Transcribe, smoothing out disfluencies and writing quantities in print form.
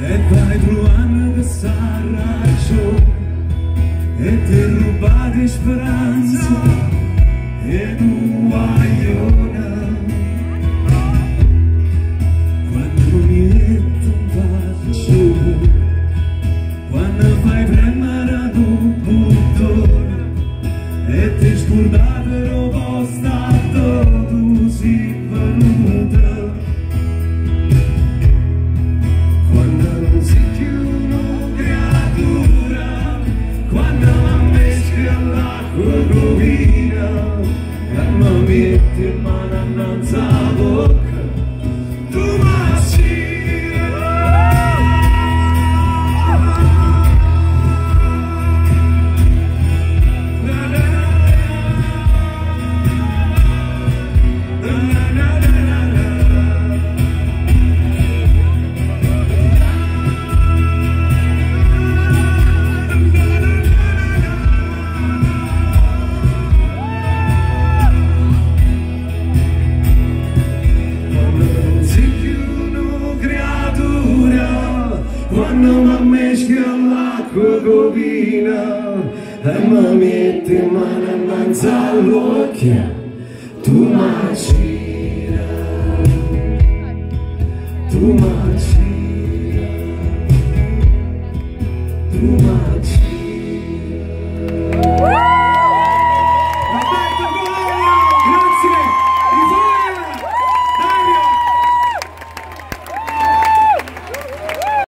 e vai trovando che sta ragione e ti ruba di speranza e tu guagliona quando mi metto in pace, quando fai premere ad un bottone e ti scordate lo stato tu sei venuta. Metti in mano annanzi alla bocca, tu quando mi meschi all'acqua covina e mi metti in mano innanzi all'occhio, tu macina, tu macina.